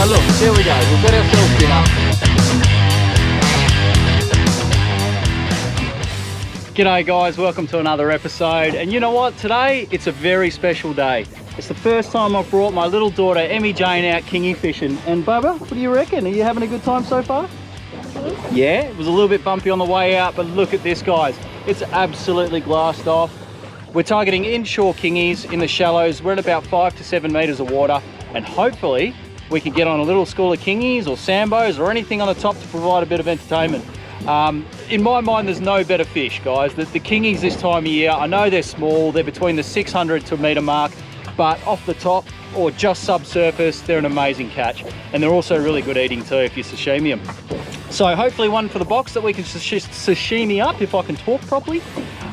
But look, there we go, we've got ourselves dinner. G'day guys, welcome to another episode. And you know what, today it's a very special day. It's the first time I've brought my little daughter Emy Jane out kingy fishing. And Bubba, what do you reckon? Are you having a good time so far? Yeah, it was a little bit bumpy on the way out, but look at this guys. It's absolutely glassed off. We're targeting inshore kingies in the shallows. We're at about 5 to 7 meters of water, and hopefully we can get on a little school of kingies or sambos or anything on the top to provide a bit of entertainment. In my mind, there's no better fish, guys. The kingies this time of year, I know they're small, they're between the 600 to a meter mark, but off the top or just subsurface, they're an amazing catch. And they're also really good eating too if you sashimi them. So hopefully one for the box that we can sashimi up, if I can talk properly.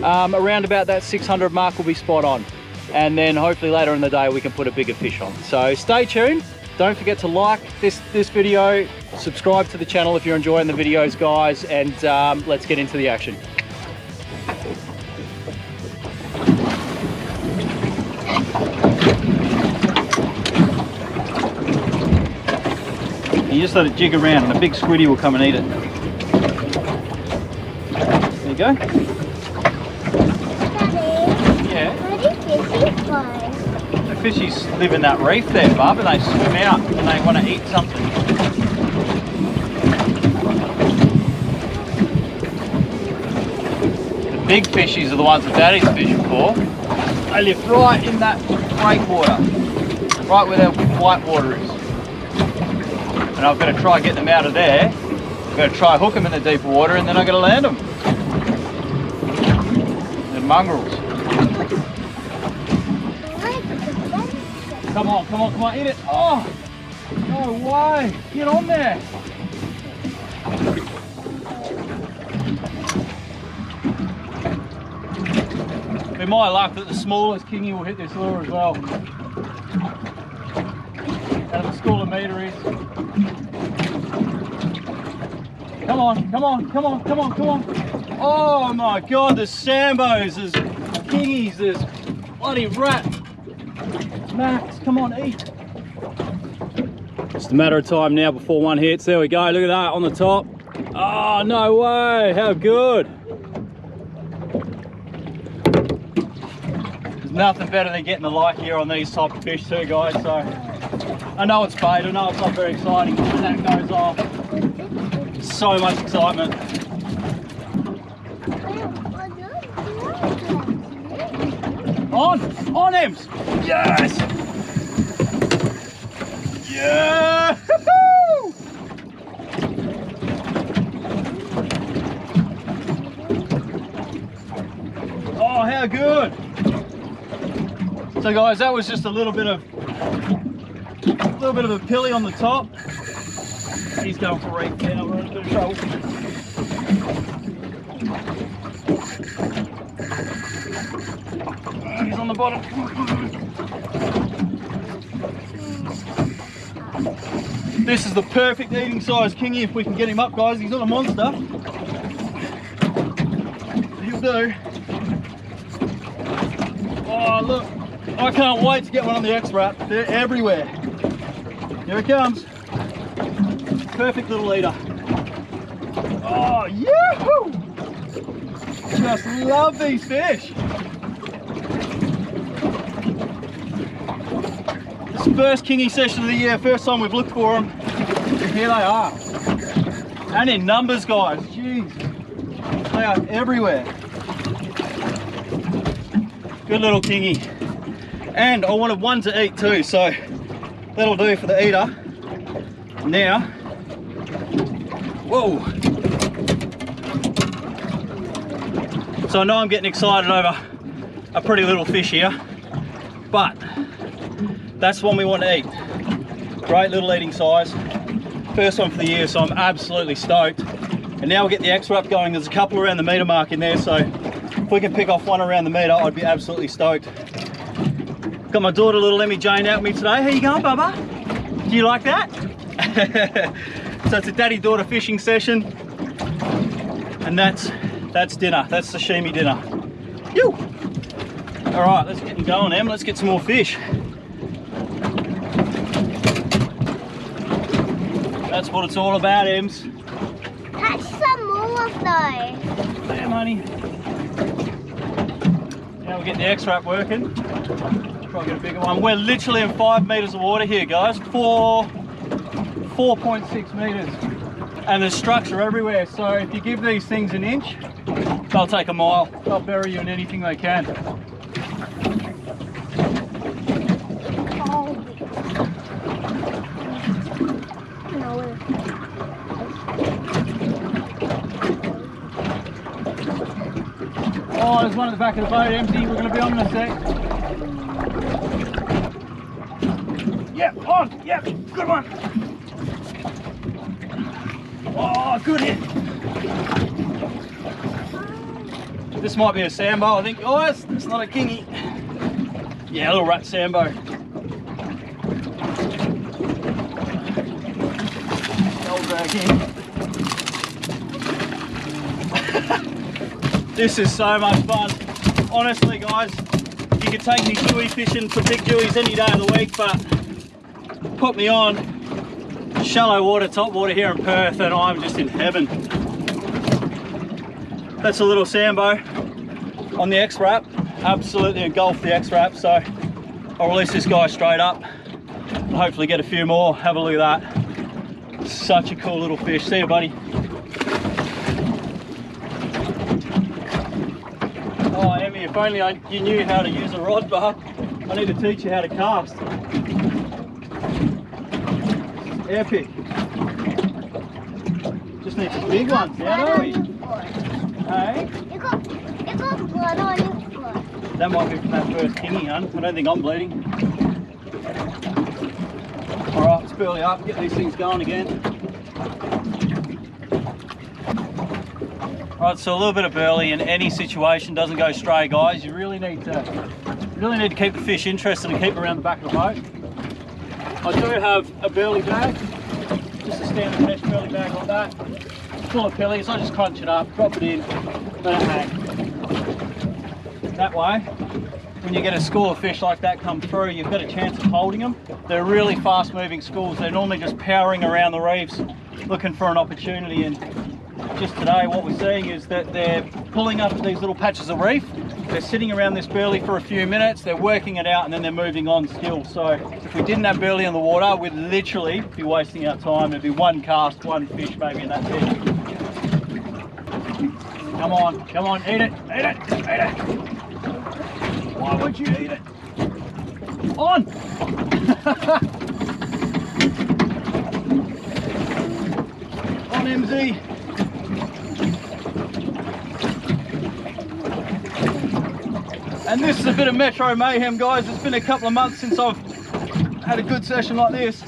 Around about that 600 mark will be spot on. And then hopefully later in the day we can put a bigger fish on. So stay tuned. Don't forget to like this video, subscribe to the channel if you're enjoying the videos, guys, and let's get into the action. You just let it jig around and a big squiddy will come and eat it. There you go. Daddy, yeah. Where do fishies go? The fishies live in that reef there, Bub, and they swim out and they want to eat something. The big fishies are the ones that Daddy's fishing for. They live right in that breakwater, right where that white water is. And I've got to try getting them out of there. I've got to try hook them in the deeper water, and then I've got to land them. They're mongrels. Come on, come on, come on, eat it. Oh, no way. Get on there. Be my luck that the smallest kingy will hit this lure as well. Out of the school of meter is. Come on, come on, come on, come on, come on. Oh my God, there's sambos, there's kingies, there's bloody rat. Max, come on, eat. Just a matter of time now before one hits. There we go, look at that on the top. Oh, no way, how good. There's nothing better than getting the light here on these type of fish too, guys. So I know it's bait, I know it's not very exciting, but when that goes off, so much excitement. On Ems! Yes! Yeah! Oh, how good! So guys, that was just a little bit of a pilly on the top. He's going for reef now, we're in a bit of trouble. He's on the bottom. This is the perfect eating size kingy if we can get him up, guys. He's not a monster. He'll do. Oh, look. I can't wait to get one on the X-Wrap. They're everywhere. Here it comes. Perfect little eater. Oh, yahoo! Just love these fish. This first kingy session of the year, first time we've looked for them. Here they are. And in numbers, guys. Jeez. They are everywhere. Good little kingy. And I wanted one to eat too, so that'll do for the eater. Now, whoa. So I know I'm getting excited over a pretty little fish here, but that's one we want to eat. Great little eating size. First one for the year, so I'm absolutely stoked. And now we'll get the X-Wrap going. There's a couple around the meter mark in there, so if we can pick off one around the meter, I'd be absolutely stoked. Got my daughter, little Emy Jane, out with me today. How you going, Bubba? Do you like that? So it's a daddy-daughter fishing session, and that's dinner. That's sashimi dinner. Yoo! All right, let's get going, Em. Let's get some more fish. That's what it's all about, Ems. Catch some more of those. Damn, honey. Now we'll get the X-Wrap working. Try and get a bigger one. We're literally in 5 meters of water here, guys. 4.6 meters. And there's structure everywhere. So if you give these things an inch, they'll take a mile. They'll bury you in anything they can. Oh, there's one at the back of the boat, empty. We're going to be on in a sec. Yep, on. Yep, good one. Oh, good hit. This might be a sambo, I think. Oh, it's not a kingy. Yeah, a little rat sambo. Old drag in. This is so much fun. Honestly, guys, you could take me dewy fishing for big dewies any day of the week, but put me on shallow water, top water here in Perth, and I'm just in heaven. That's a little sambo on the X-Wrap. Absolutely engulfed the X-Wrap, so I'll release this guy straight up and hopefully get a few more. Have a look at that. Such a cool little fish. See you, buddy. Oh, Emmy, if only you knew how to use a rod bar. I need to teach you how to cast. Epic. Just need some big ones now, don't we? Hey? You got blood on your foot. That might be from that first kingy, hun. I don't think I'm bleeding. Alright, let's burley up, get these things going again. Alright, so a little bit of burley in any situation doesn't go stray, guys. You really need to keep the fish interested and keep it around the back of the boat. I do have a burley bag, just a standard mesh burley bag like that, full of pillies. I just crunch it up, drop it in, let it hang. That way, when you get a school of fish like that come through, you've got a chance of holding them. They're really fast moving schools. They're normally just powering around the reefs looking for an opportunity, and just today what we're seeing is that they're pulling up these little patches of reef. They're sitting around this burley for a few minutes, they're working it out, and then they're moving on still. So if we didn't have burley in the water, we'd literally be wasting our time. It'd be one cast, one fish maybe, and that's it. Come on, eat it, eat it, eat it. Why would you eat it? On! On, MZ. And this is a bit of Metro mayhem, guys. It's been a couple of months since I've had a good session like this.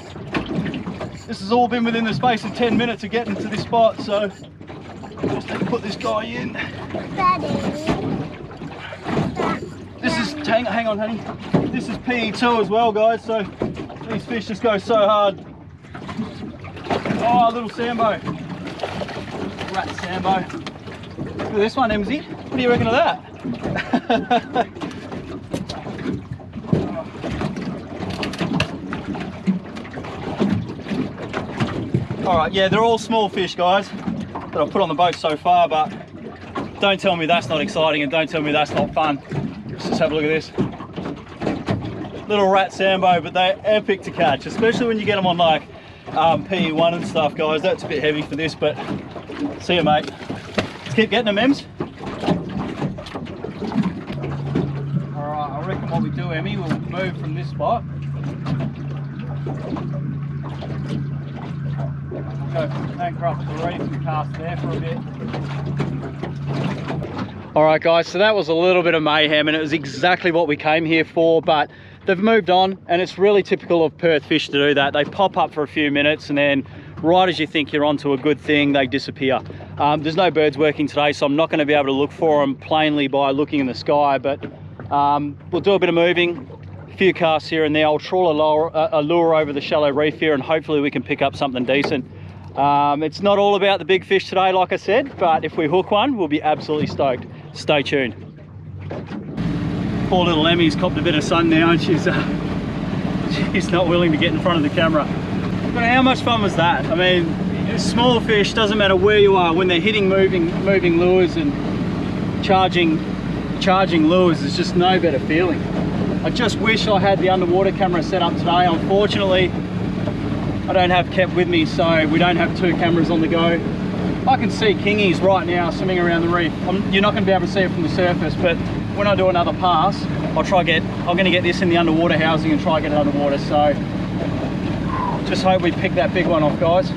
This has all been within the space of 10 minutes of getting to this spot, so just need to put this guy in. This is, hang on, honey. This is PE2 as well, guys, so these fish just go so hard. Oh, a little sambo. Rat sambo. Look at this one, MZ. What do you reckon of that? Alright, yeah, they're all small fish, guys, that I've put on the boat so far, but don't tell me that's not exciting and don't tell me that's not fun. Let's just have a look at this. Little rat sambo, but they're epic to catch, especially when you get them on like PE1 and stuff, guys. That's a bit heavy for this, but see you, mate. Let's keep getting them, Ems. Alright, I reckon what we do, Emmy, we'll move from this spot. Go anchor up the reef and cast there for a bit. Alright guys, so that was a little bit of mayhem and it was exactly what we came here for, but they've moved on and it's really typical of Perth fish to do that. They pop up for a few minutes and then right as you think you're onto a good thing, they disappear. There's no birds working today, so I'm not going to be able to look for them plainly by looking in the sky, but we'll do a bit of moving, a few casts here and there. I'll trawl a lure over the shallow reef here and hopefully we can pick up something decent. It's not all about the big fish today, like I said, but if we hook one, we'll be absolutely stoked. Stay tuned. Poor little Emmy's copped a bit of sun now and she's not willing to get in front of the camera. But how much fun was that? I mean, small fish, doesn't matter where you are, when they're hitting moving lures and charging lures, there's just no better feeling. I just wish I had the underwater camera set up today. Unfortunately, I don't have kept with me, so we don't have 2 cameras on the go. I can see kingies right now swimming around the reef. You're not going to be able to see it from the surface, but when I do another pass, I'm going to get this in the underwater housing and try to get it underwater. So just hope we pick that big one off, guys. I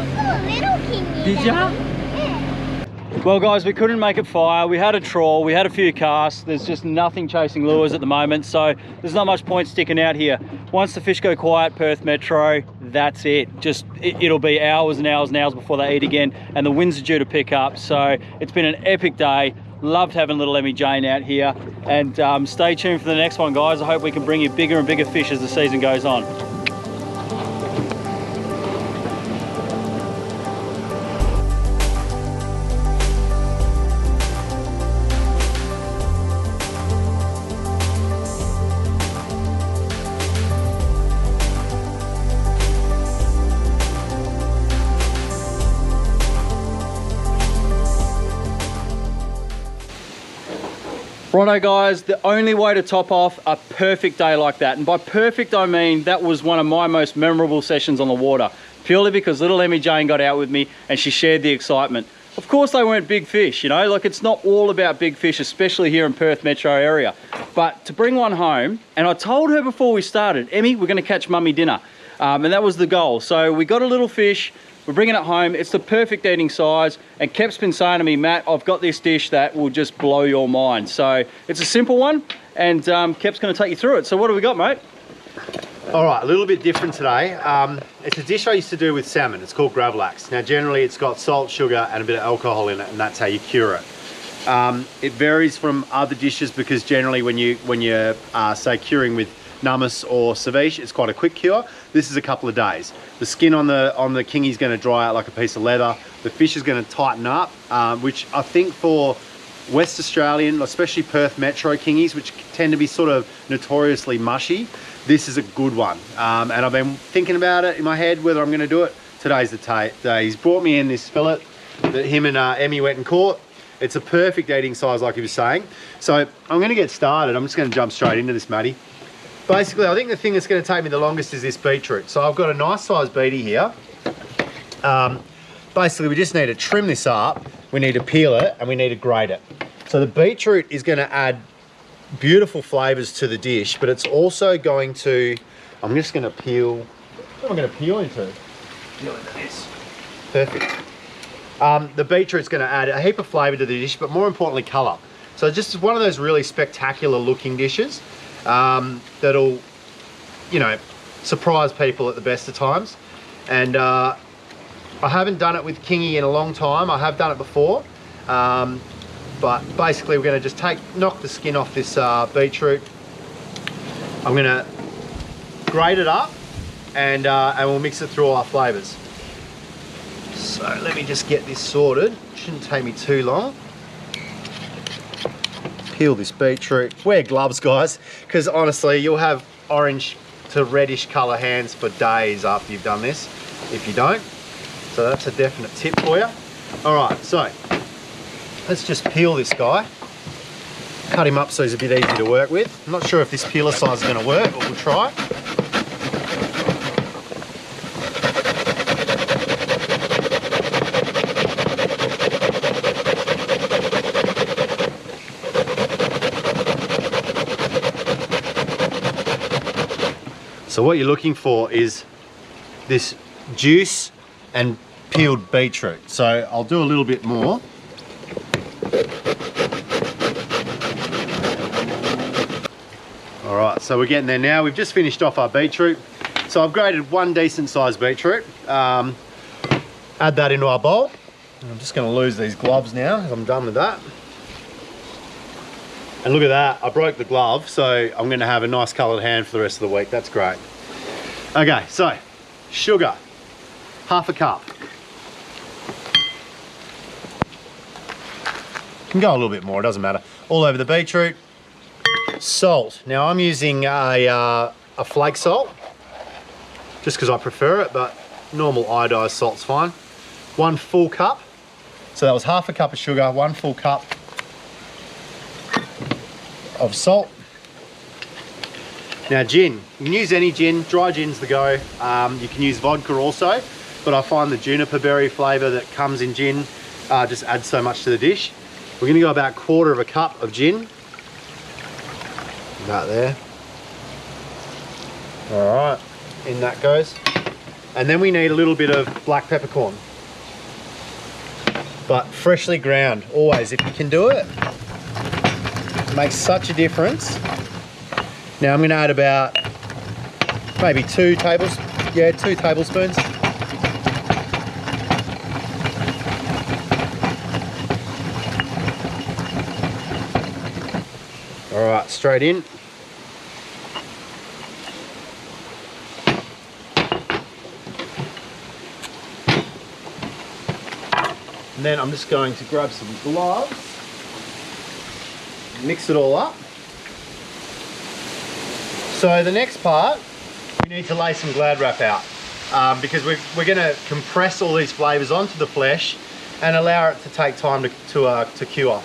saw a little kingy. Did ya? Well guys, we couldn't make it fire. We had a trawl, we had a few casts. There's just nothing chasing lures at the moment, so there's not much point sticking out here. Once the fish go quiet, Perth Metro, that's it. It'll be hours and hours and hours before they eat again, and the winds are due to pick up. So it's been an epic day. Loved having little Emy Jane out here, and stay tuned for the next one, guys. I hope we can bring you bigger and bigger fish as the season goes on. Righto guys, the only way to top off a perfect day like that, and by perfect I mean that was one of my most memorable sessions on the water, purely because little Emy Jane got out with me and she shared the excitement. Of course they weren't big fish, you know, like it's not all about big fish, especially here in Perth Metro area, but to bring one home, and I told her before we started, Emy, we're going to catch mummy dinner, and that was the goal. So we got a little fish, we're bringing it home, it's the perfect eating size, and Kep's been saying to me, Matt, I've got this dish that will just blow your mind. So it's a simple one, and Kep's going to take you through it. So what do we got, mate? All right, a little bit different today. It's a dish I used to do with salmon. It's called gravlax. Now generally it's got salt, sugar and a bit of alcohol in it, and that's how you cure it. It varies from other dishes because generally when you're say curing with nummus or ceviche, it's quite a quick cure. This is a couple of days. The skin on the kingy is going to dry out like a piece of leather. The fish is going to tighten up, which I think for West Australian, especially Perth Metro kingies, which tend to be sort of notoriously mushy, this is a good one. And I've been thinking about it in my head whether I'm going to do it. Today's the day. He's brought me in this fillet that him and Emy went and caught. It's a perfect eating size, like he was saying. So I'm going to get started. I'm just going to jump straight into this, Matty. Basically, I think the thing that's going to take me the longest is this beetroot. So I've got a nice sized beetie here. Basically, we just need to trim this up, we need to peel it, and we need to grate it. So the beetroot is going to add beautiful flavours to the dish, but it's also going to, I'm just going to peel, what am I going to peel into? Peel into this. Perfect. The beetroot's going to add a heap of flavour to the dish, but more importantly, colour. So just one of those really spectacular looking dishes. That'll, you know, surprise people at the best of times. And I haven't done it with kingy in a long time. I have done it before, but basically we're going to just knock the skin off this beetroot. I'm going to grate it up, and we'll mix it through all our flavours. So let me just get this sorted. Shouldn't take me too long. Peel this beetroot. Wear gloves, guys, because honestly you'll have orange to reddish colour hands for days after you've done this if you don't. So that's a definite tip for you. All right, so let's just peel this guy. Cut him up so he's a bit easy to work with. I'm not sure if this peeler size is going to work, but we'll try. So what you're looking for is this juice and peeled beetroot. So I'll do a little bit more. All right, so we're getting there now. We've just finished off our beetroot. So I've grated one decent sized beetroot. Add that into our bowl. And I'm just gonna lose these gloves now as I'm done with that. And look at that, I broke the glove, so I'm gonna have a nice coloured hand for the rest of the week. That's great. Okay, so sugar, half a cup. Can go a little bit more, it doesn't matter. All over the beetroot. Salt. Now I'm using a flake salt, just because I prefer it, but normal iodized salt's fine. 1 full cup. So that was half a cup of sugar, 1 full cup of salt. Now gin, you can use any gin, dry gin's the go. You can use vodka also, but I find the juniper berry flavour that comes in gin just adds so much to the dish. We're gonna go about 1/4 cup of gin. About there. All right, in that goes. And then we need a little bit of black peppercorn, but freshly ground, always, if you can do it. It makes such a difference. Now I'm gonna add about maybe 2 tablespoons. All right, straight in. And then I'm just going to grab some gloves, mix it all up. So the next part, we need to lay some Glad wrap out because we're going to compress all these flavours onto the flesh and allow it to take time to cure.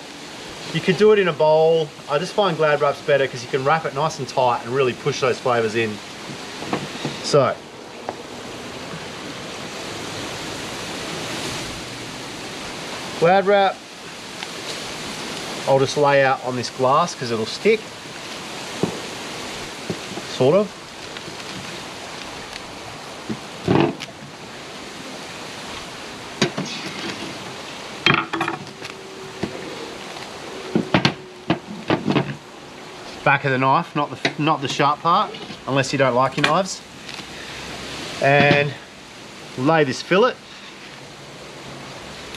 You could do it in a bowl. I just find Glad wrap's better because you can wrap it nice and tight and really push those flavours in. So, Glad wrap, I'll just lay out on this glass because it'll stick, sort of. Back of the knife, not the sharp part, unless you don't like your knives. And lay this fillet.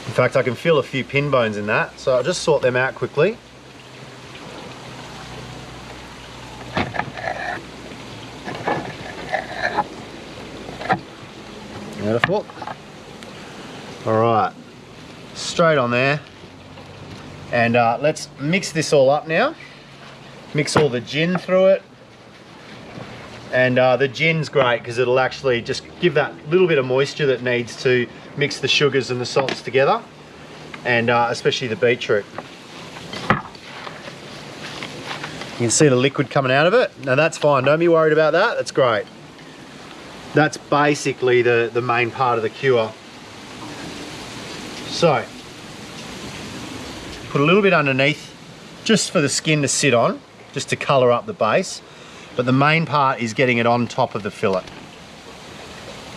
In fact, I can feel a few pin bones in that, so I'll just sort them out quickly. Beautiful. All right, straight on there. And let's mix this all up now. Mix all the gin through it. And the gin's great because it'll actually just give that little bit of moisture that needs to mix the sugars and the salts together, and especially the beetroot. You can see the liquid coming out of it. Now that's fine, don't be worried about that, that's great. That's basically the main part of the cure. So, put a little bit underneath just for the skin to sit on, just to colour up the base. But the main part is getting it on top of the fillet.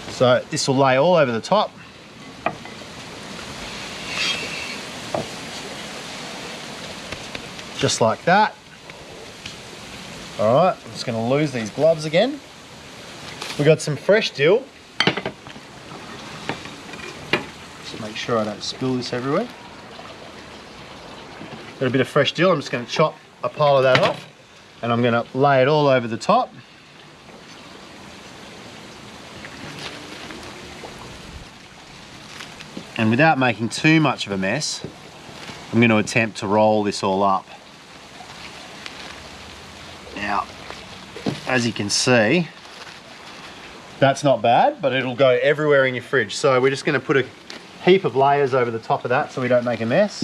So this will lay all over the top. Just like that. All right, I'm just gonna lose these gloves again. We got some fresh dill. Just make sure I don't spill this everywhere. Got a bit of fresh dill, I'm just gonna chop a pile of that off. And I'm going to lay it all over the top. And without making too much of a mess, I'm going to attempt to roll this all up. Now, as you can see, that's not bad, but it'll go everywhere in your fridge. So we're just going to put a heap of layers over the top of that so we don't make a mess.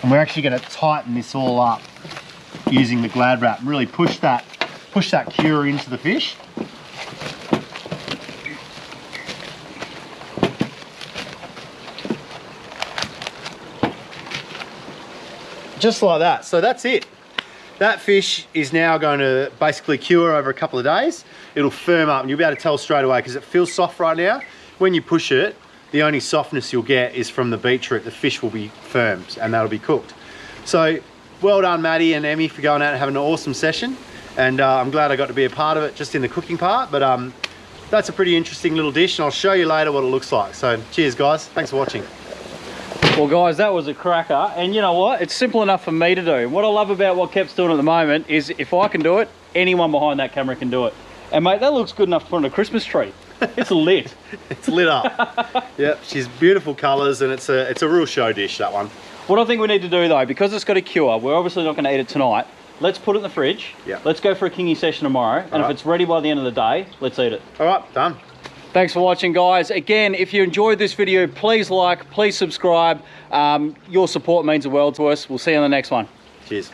And we're actually going to tighten this all up using the Glad wrap and really push that cure into the fish. Just like that. So that's it. That fish is now going to basically cure over a couple of days. It'll firm up and you'll be able to tell straight away because it feels soft right now. When you push it, the only softness you'll get is from the beetroot. The fish will be firm and that'll be cooked. So well done, Matty and Emmy, for going out and having an awesome session. And I'm glad I got to be a part of it just in the cooking part. But that's a pretty interesting little dish and I'll show you later what it looks like. So cheers guys, thanks for watching. Well guys, that was a cracker. And you know what? It's simple enough for me to do. What I love about what Kep's doing at the moment is if I can do it, anyone behind that camera can do it. And mate, that looks good enough to put on a Christmas tree. It's lit. It's lit up. Yep, she's beautiful colours and it's a real show dish, that one. What I think we need to do though, because it's got a cure, we're obviously not going to eat it tonight. let's put it in the fridge. Yeah. Let's go for a kingy session tomorrow. And if it's ready by the end of the day, let's eat it. All right, done. Thanks for watching, guys. Again, if you enjoyed this video, please like, please subscribe. Your support means the world to us. We'll see you on the next one. Cheers.